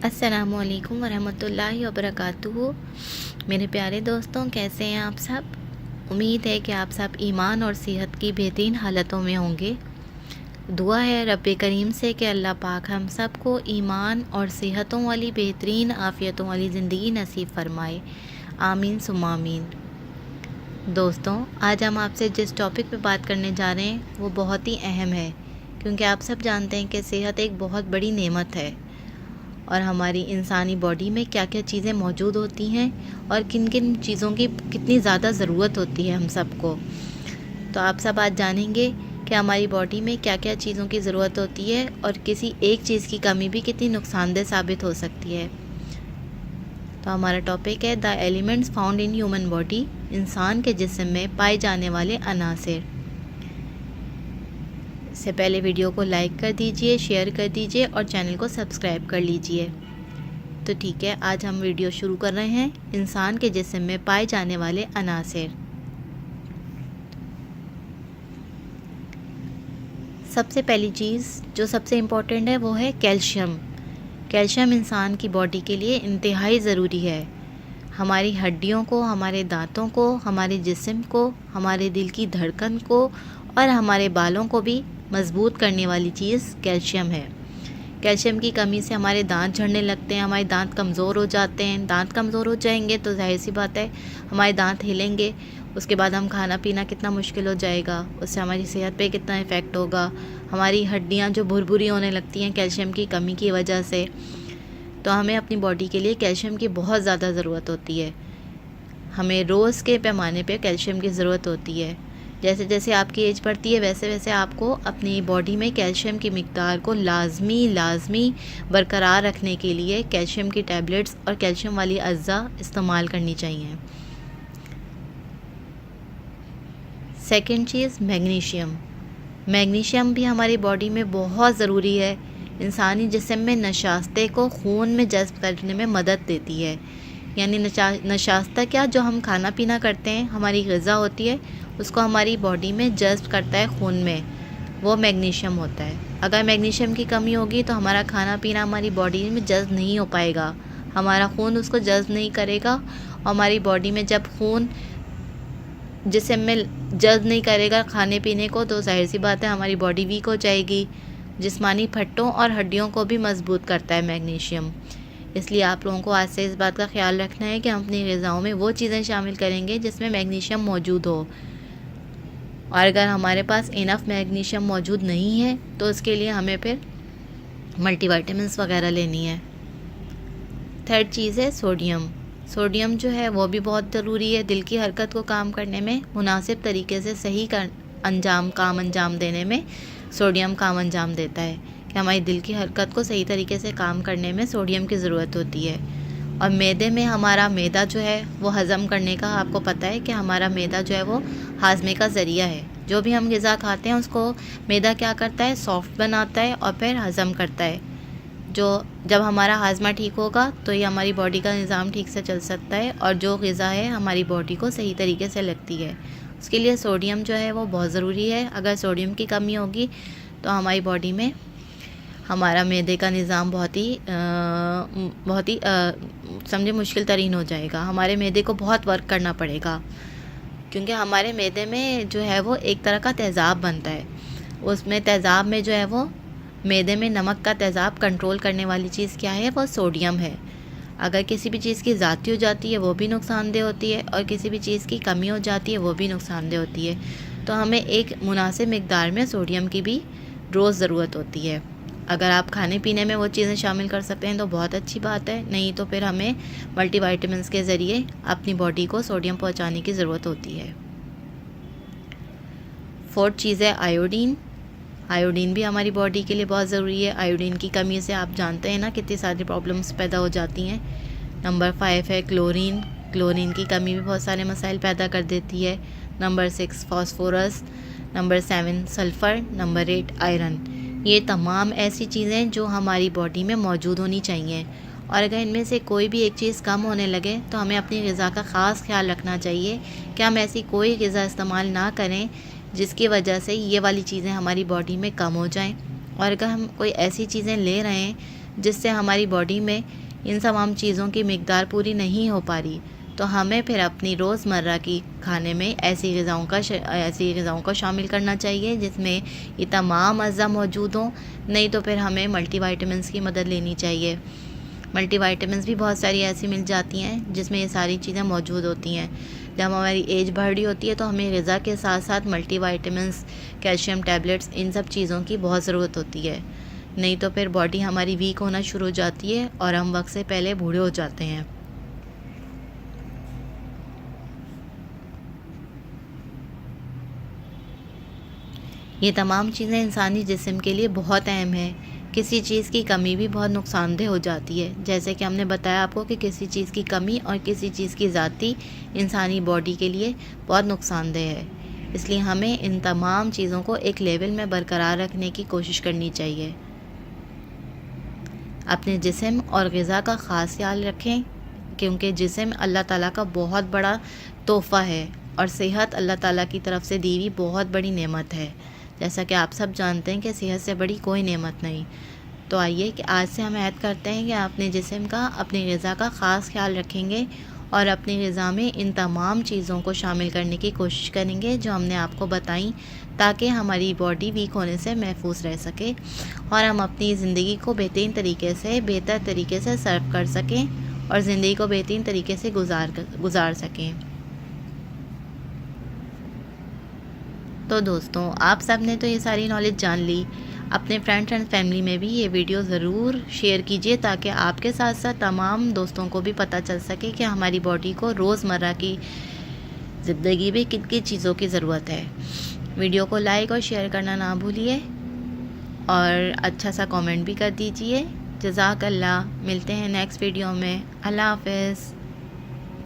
السلام علیکم ورحمۃ اللہ وبرکاتہ۔ میرے پیارے دوستوں، کیسے ہیں آپ سب؟ امید ہے کہ آپ سب ایمان اور صحت کی بہترین حالتوں میں ہوں گے۔ دعا ہے رب کریم سے کہ اللہ پاک ہم سب کو ایمان اور صحتوں والی بہترین عافیتوں والی زندگی نصیب فرمائے، آمین ثم آمین۔ دوستوں، آج ہم آپ سے جس ٹاپک پہ بات کرنے جا رہے ہیں وہ بہت ہی اہم ہے، کیونکہ آپ سب جانتے ہیں کہ صحت ایک بہت بڑی نعمت ہے، اور ہماری انسانی باڈی میں کیا کیا چیزیں موجود ہوتی ہیں اور کن کن چیزوں کی کتنی زیادہ ضرورت ہوتی ہے ہم سب کو۔ تو آپ سب آج جانیں گے کہ ہماری باڈی میں کیا کیا چیزوں کی ضرورت ہوتی ہے اور کسی ایک چیز کی کمی بھی کتنی نقصان دہ ثابت ہو سکتی ہے۔ تو ہمارا ٹاپک ہے the elements found in human body, انسان کے جسم میں پائے جانے والے عناصر۔ اس سے پہلے ویڈیو کو لائک کر دیجئے، شیئر کر دیجئے اور چینل کو سبسکرائب کر لیجئے۔ تو ٹھیک ہے، آج ہم ویڈیو شروع کر رہے ہیں، انسان کے جسم میں پائے جانے والے عناصر۔ سب سے پہلی چیز جو سب سے امپورٹنٹ ہے وہ ہے کیلشیم۔ کیلشیم انسان کی باڈی کے لیے انتہائی ضروری ہے۔ ہماری ہڈیوں کو، ہمارے دانتوں کو، ہمارے جسم کو، ہمارے دل کی دھڑکن کو اور ہمارے بالوں کو بھی مضبوط کرنے والی چیز کیلشیم ہے۔ کیلشیم کی کمی سے ہمارے دانت جھڑنے لگتے ہیں، ہمارے دانت کمزور ہو جاتے ہیں۔ دانت کمزور ہو جائیں گے تو ظاہر سی بات ہے ہمارے دانت ہلیں گے، اس کے بعد ہم کھانا پینا کتنا مشکل ہو جائے گا، اس سے ہماری صحت پہ کتنا افیکٹ ہوگا۔ ہماری ہڈیاں جو بھربھری ہونے لگتی ہیں کیلشیم کی کمی کی وجہ سے، تو ہمیں اپنی باڈی کے لیے کیلشیم کی بہت زیادہ ضرورت ہوتی ہے۔ ہمیں روز کے پیمانے پہ کیلشیم کی ضرورت ہوتی ہے۔ جیسے جیسے آپ کی ایج بڑھتی ہے ویسے ویسے آپ کو اپنی باڈی میں کیلشیم کی مقدار کو لازمی برقرار رکھنے کے لیے کیلشیم کی ٹیبلٹس اور کیلشیم والی اجزاء استعمال کرنی چاہیے۔ سیکنڈ چیز میگنیشیم۔ میگنیشیم بھی ہماری باڈی میں بہت ضروری ہے، انسانی جسم میں نشاستہ کو خون میں جذب کرنے میں مدد دیتی ہے۔ یعنی نشاستہ کیا، جو ہم کھانا پینا کرتے ہیں، ہماری غذا ہوتی ہے، اس کو ہماری باڈی میں جذب کرتا ہے خون میں، وہ میگنیشیم ہوتا ہے۔ اگر میگنیشیم کی کمی ہوگی تو ہمارا کھانا پینا ہماری باڈی میں جذب نہیں ہو پائے گا، ہمارا خون اس کو جذب نہیں کرے گا، اور ہماری باڈی میں جب خون جسم میں جذب نہیں کرے گا کھانے پینے کو تو ظاہر سی بات ہے ہماری باڈی ویک ہو جائے گی۔ جسمانی پٹھوں اور ہڈیوں کو بھی مضبوط کرتا ہے میگنیشیم۔ اس لیے آپ لوگوں کو آج سے اس بات کا خیال رکھنا ہے کہ ہم اپنی غذاؤں میں وہ چیزیں شامل کریں گے جس میں میگنیشیم موجود ہو، اور اگر ہمارے پاس انف میگنیشیم موجود نہیں ہے تو اس کے لیے ہمیں پھر ملٹی وائٹامنس وغیرہ لینی ہے۔ تھرڈ چیز ہے سوڈیم۔ سوڈیم جو ہے وہ بھی بہت ضروری ہے دل کی حرکت کو کام کرنے میں، مناسب طریقے سے صحیح کام انجام دینے میں سوڈیم کام انجام دیتا ہے، کہ ہماری دل کی حرکت کو صحیح طریقے سے کام کرنے میں سوڈیم کی ضرورت ہوتی ہے۔ اور معدے میں ہمارا معدہ جو ہے وہ ہضم کرنے کا، آپ کو پتہ ہے کہ ہمارا معدہ جو ہے وہ ہاضمے کا ذریعہ ہے۔ جو بھی ہم غذا کھاتے ہیں اس کو معدہ کیا کرتا ہے، سافٹ بناتا ہے اور پھر ہضم کرتا ہے۔ جب ہمارا ہاضمہ ٹھیک ہوگا تو یہ ہماری باڈی کا نظام ٹھیک سے چل سکتا ہے، اور جو غذا ہے ہماری باڈی کو صحیح طریقے سے لگتی ہے۔ اس کے لیے سوڈیم جو ہے وہ بہت ضروری ہے۔ اگر سوڈیم کی کمی ہوگی تو ہماری باڈی میں ہمارا معدے کا نظام بہت ہی سمجھے مشکل ترین ہو جائے گا۔ ہمارے معدے کو بہت ورک کرنا پڑے گا، کیونکہ ہمارے معدے میں جو ہے وہ ایک طرح کا تیزاب بنتا ہے۔ اس میں تیزاب میں جو ہے وہ معدے میں نمک کا تیزاب کنٹرول کرنے والی چیز کیا ہے، وہ سوڈیم ہے۔ اگر کسی بھی چیز کی زیادتی ہو جاتی ہے وہ بھی نقصان دہ ہوتی ہے، اور کسی بھی چیز کی کمی ہو جاتی ہے وہ بھی نقصان دہ ہوتی ہے۔ تو ہمیں ایک مناسب مقدار میں سوڈیم کی بھی روز ضرورت ہوتی ہے۔ اگر آپ کھانے پینے میں وہ چیزیں شامل کر سکتے ہیں تو بہت اچھی بات ہے، نہیں تو پھر ہمیں ملٹی وائٹامنس کے ذریعے اپنی باڈی کو سوڈیم پہنچانے کی ضرورت ہوتی ہے۔ فورتھ چیز ہے آیوڈین۔ آیوڈین بھی ہماری باڈی کے لیے بہت ضروری ہے۔ آیوڈین کی کمی سے آپ جانتے ہیں نا کتنی ساری پرابلمس پیدا ہو جاتی ہیں۔ نمبر 5 ہے کلورین۔ کلورین کی کمی بھی بہت سارے مسائل پیدا کر دیتی ہے۔ Number 6 phosphorus. Number 7 sulphur. Number 8 iron. یہ تمام ایسی چیزیں جو ہماری باڈی میں موجود ہونی چاہیے، اور اگر ان میں سے کوئی بھی ایک چیز کم ہونے لگے تو ہمیں اپنی غذا کا خاص خیال رکھنا چاہیے کہ ہم ایسی کوئی غذا استعمال نہ کریں جس کی وجہ سے یہ والی چیزیں ہماری باڈی میں کم ہو جائیں۔ اور اگر ہم کوئی ایسی چیزیں لے رہے ہیں جس سے ہماری باڈی میں ان تمام چیزوں کی مقدار پوری نہیں ہو پا رہی، تو ہمیں پھر اپنی روزمرہ کی کھانے میں ایسی غذاؤں کو شامل کرنا چاہیے جس میں یہ تمام اجزاء موجود ہوں. نہیں تو پھر ہمیں ملٹی وائٹامنس کی مدد لینی چاہیے. ملٹی وائٹامنس بھی بہت ساری ایسی مل جاتی ہیں جس میں یہ ساری چیزیں موجود ہوتی ہیں. جب ہماری ایج بڑھ رہی ہوتی ہے تو ہمیں غذا کے ساتھ ساتھ ملٹی وائٹامنس، کیلشیم ٹیبلٹس، ان سب چیزوں کی بہت ضرورت ہوتی ہے. نہیں تو پھر باڈی ہماری ویک ہونا شروع ہو جاتی ہے اور ہم وقت سے پہلے بوڑھے ہو جاتے ہیں. یہ تمام چیزیں انسانی جسم کے لیے بہت اہم ہیں. کسی چیز کی کمی بھی بہت نقصان دہ ہو جاتی ہے، جیسے کہ ہم نے بتایا آپ کو کہ کسی چیز کی کمی اور کسی چیز کی زیادتی انسانی باڈی کے لیے بہت نقصان دہ ہے. اس لیے ہمیں ان تمام چیزوں کو ایک لیول میں برقرار رکھنے کی کوشش کرنی چاہیے. اپنے جسم اور غذا کا خاص خیال رکھیں، کیونکہ جسم اللہ تعالیٰ کا بہت بڑا تحفہ ہے اور صحت اللہ تعالیٰ کی طرف سے دی ہوئی بہت بڑی نعمت ہے. جیسا کہ آپ سب جانتے ہیں کہ صحت سے بڑی کوئی نعمت نہیں. تو آئیے کہ آج سے ہم عہد کرتے ہیں کہ اپنے جسم کا، اپنی غذا کا خاص خیال رکھیں گے اور اپنی غذا میں ان تمام چیزوں کو شامل کرنے کی کوشش کریں گے جو ہم نے آپ کو بتائیں، تاکہ ہماری باڈی ویک ہونے سے محفوظ رہ سکے اور ہم اپنی زندگی کو بہتر طریقے سے سرو کر سکیں اور زندگی کو بہترین طریقے سے گزار سکیں. تو دوستوں، آپ سب نے تو یہ ساری نالج جان لی. اپنے فرینڈس اینڈ فیملی میں بھی یہ ویڈیو ضرور شیئر کیجیے تاکہ آپ کے ساتھ ساتھ تمام دوستوں کو بھی پتہ چل سکے کہ ہماری باڈی کو روزمرہ کی زندگی میں کن کن چیزوں کی ضرورت ہے. ویڈیو کو لائک اور شیئر کرنا نہ بھولیے اور اچھا سا کامنٹ بھی کر دیجیے. جزاک اللہ. ملتے ہیں نیکسٹ ویڈیو میں. اللہ حافظ.